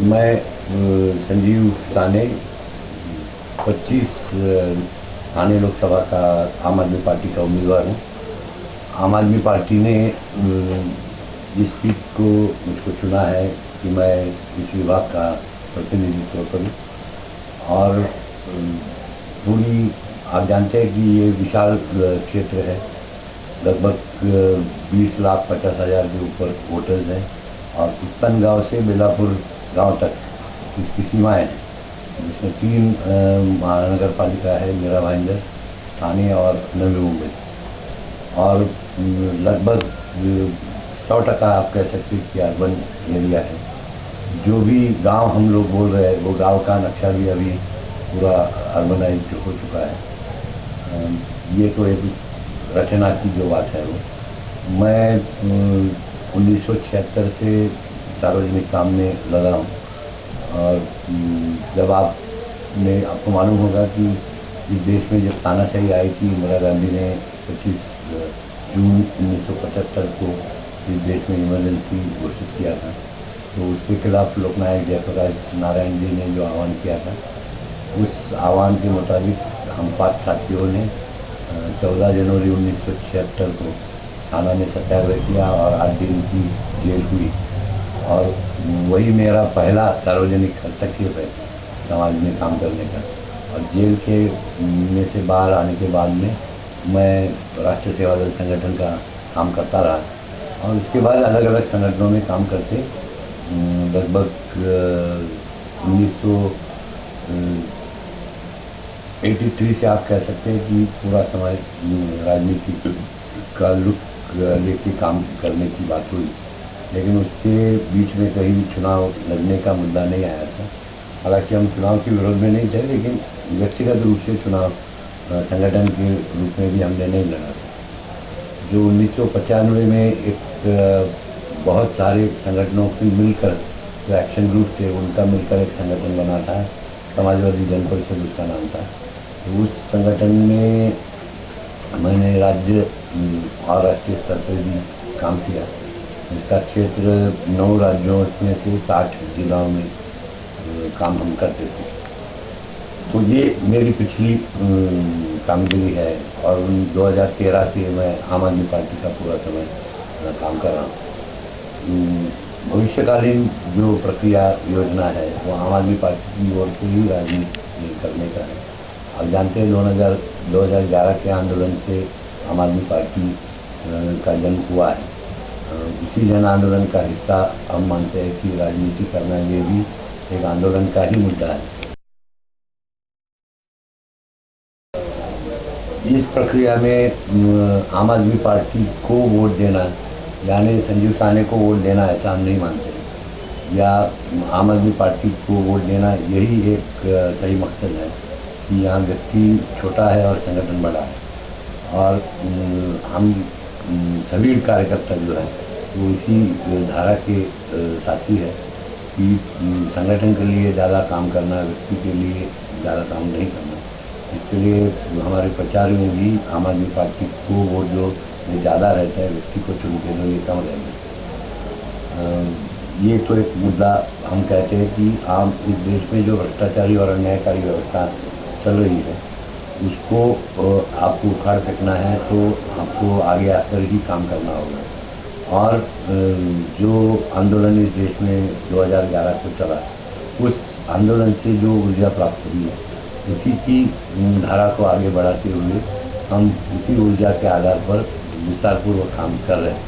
मैं संजीव साने 25 थाने लोकसभा का आम आदमी पार्टी का उम्मीदवार हूँ। आम आदमी पार्टी ने इस सीट को मुझको चुना है कि मैं इस विभाग का प्रतिनिधित्व करूँ। और पूरी आप जानते हैं कि ये विशाल क्षेत्र है, लगभग 20,50,000 के ऊपर वोटर्स हैं और उत्पन्न गांव से बेलापुर गांव तक इसकी सीमाएं हैं, जिसमें 3 महानगर पालिका है, मीरा भाईंदर, ठाणे और नवी मुंबई। और लगभग 100% आप कह सकते हैं कि अर्बन एरिया है। जो भी गांव हम लोग बोल रहे हैं वो गांव का नक्शा भी अभी पूरा अर्बनाइज हो चुका है। ये तो एक रचना की जो बात है वो। मैं 1976 से सार्वजनिक काम में लगा हूँ। और जब आपको मालूम होगा कि इस देश में जब तानाशाही आई थी, इंदिरा गांधी ने 25 जून 1975 को इस देश में इमरजेंसी घोषित किया था, तो उसके खिलाफ लोकनायक जयप्रकाश नारायण जी ने जो आह्वान किया था, उस आह्वान के मुताबिक हम 5 साथियों ने 14 जनवरी 1976 को थाना में सत्याग्रह किया और 8 दिन की जेल हुई। और वही मेरा पहला सार्वजनिक हस्तक्षेप है समाज में काम करने का। और जेल के में से बाहर आने के बाद में मैं राष्ट्रीय सेवा दल संगठन का काम करता रहा और उसके बाद अलग अलग संगठनों में काम करते लगभग 1983 से आप कह सकते हैं कि पूरा समय राजनीति का लुक लेके काम करने की बात हुई। लेकिन उसके बीच में कहीं चुनाव लड़ने का मुद्दा नहीं आया था। हालांकि हम चुनाव के विरोध में नहीं थे, लेकिन व्यक्तिगत रूप से चुनाव संगठन के रूप में भी हमने नहीं लड़ा था। जो 1995 में एक बहुत सारे संगठनों की मिलकर जो एक्शन ग्रुप थे उनका मिलकर एक संगठन बना था, समाजवादी जन परिषद उसका नाम था। तो उस संगठन में मैंने राज्य और राष्ट्रीय स्तर पर भी काम किया। इसका क्षेत्र 9 राज्यों में से 60 जिलों में काम हम करते थे। तो ये मेरी पिछली कामगिरी है। और 2013 से मैं आम आदमी पार्टी का पूरा समय काम कर रहा हूँ। भविष्यकालीन जो प्रक्रिया योजना है वो आम आदमी पार्टी की ओर से ही राजनीति करने का है। आप जानते हैं 2011 के आंदोलन से आम आदमी पार्टी का जन्म हुआ है। उसी जन आंदोलन का हिस्सा हम मानते हैं कि राजनीति करना ये भी एक आंदोलन का ही मुद्दा है। इस प्रक्रिया में आम आदमी पार्टी को वोट देना यानी संजीव साने को वोट देना ऐसा हम नहीं मानते, या आम आदमी पार्टी को वोट देना यही एक सही मकसद है कि यहाँ व्यक्ति छोटा है और संगठन बड़ा है। और हम सभी कार्यकर्ता जो है वो इसी धारा के साथी है कि संगठन के लिए ज़्यादा काम करना, व्यक्ति के लिए ज़्यादा काम नहीं करना। इसके लिए हमारे प्रचार में भी आम आदमी पार्टी को वोट जो ज़्यादा रहता है, व्यक्ति को चुन के जो ये कम रहता है। ये तो एक मुद्दा हम कहते हैं कि इस देश में जो भ्रष्टाचारी और अन्यायकारी व्यवस्था चल रही है उसको आपको उखाड़ फेंकना है, तो आपको आगे आकर ही काम करना होगा। और जो आंदोलन इस देश में 2011 को चला, उस आंदोलन से जो ऊर्जा प्राप्त हुई है उसी की धारा को आगे बढ़ाते हुए हम उसी ऊर्जा के आधार पर विस्तारपूर्वक काम कर रहे हैं।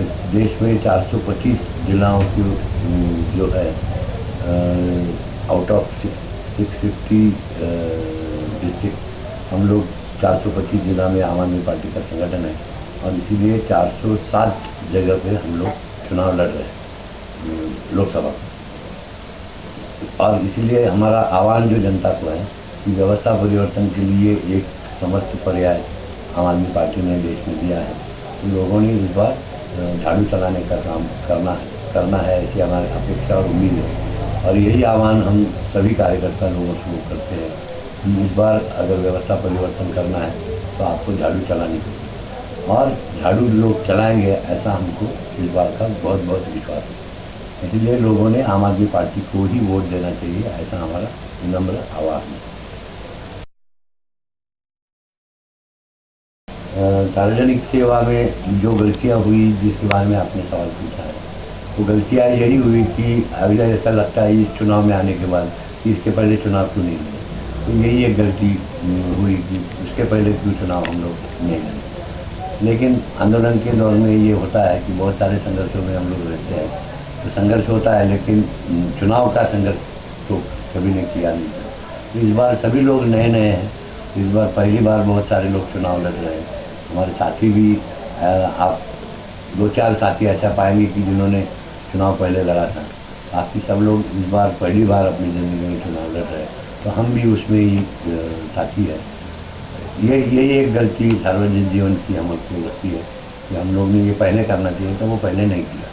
इस देश में 425 जिलाओं की जो है आउट ऑफ 650 डिस्ट्रिक्ट हम लोग 425 जिला में आम आदमी पार्टी का संगठन है और इसीलिए 407 जगह पे हम लोग चुनाव लड़ रहे हैं लोकसभा। और इसीलिए हमारा आह्वान जो जनता को है कि व्यवस्था परिवर्तन के लिए एक समस्त पर्याय आम आदमी पार्टी ने देश में दिया है, तो लोगों ने इस बार झाड़ू चलाने का काम करना है, ऐसी हमारी अपेक्षा और उम्मीद है। और यही आह्वान हम सभी कार्यकर्ता लोगों से करते हैं कि इस बार अगर व्यवस्था परिवर्तन करना है तो आपको झाड़ू चलानी होगी और झाड़ू लोग चलाएंगे, ऐसा हमको इस बार का बहुत बहुत विश्वास है। इसलिए लोगों ने आम आदमी पार्टी को ही वोट देना चाहिए, ऐसा हमारा विनम्र आह्वान है। सार्वजनिक सेवा में जो गलतियां हुई जिसके बारे में आपने सवाल पूछा है, वो गलतियां यही हुई कि अभी ऐसा लगता है इस चुनाव में आने के बाद कि इसके पहले चुनाव क्यों नहीं लड़े। तो यही एक गलती हुई कि उसके पहले क्यों चुनाव हम लोग नहीं लड़े। लेकिन आंदोलन के दौर में ये होता है कि बहुत सारे संघर्षों में हम लोग रहते हैं, तो संघर्ष होता है, लेकिन चुनाव का संघर्ष तो कभी नहीं किया नहीं था। तो इस बार सभी लोग नए नए हैं, इस बार पहली बार बहुत सारे लोग चुनाव लड़ रहे हैं। हमारे साथी भी आप 2-4 साथी ऐसा पाएंगे कि जिन्होंने चुनाव पहले लड़ा था। बाकी सब लोग इस बार पहली बार अपनी ज़िंदगी में चुनाव लड़ रहे हैं, तो हम भी उसमें ही साथी है। यही एक गलती सार्वजनिक जीवन की हमको लगती है कि हम लोग ने ये पहले करना चाहिए, तो वो पहले नहीं किया।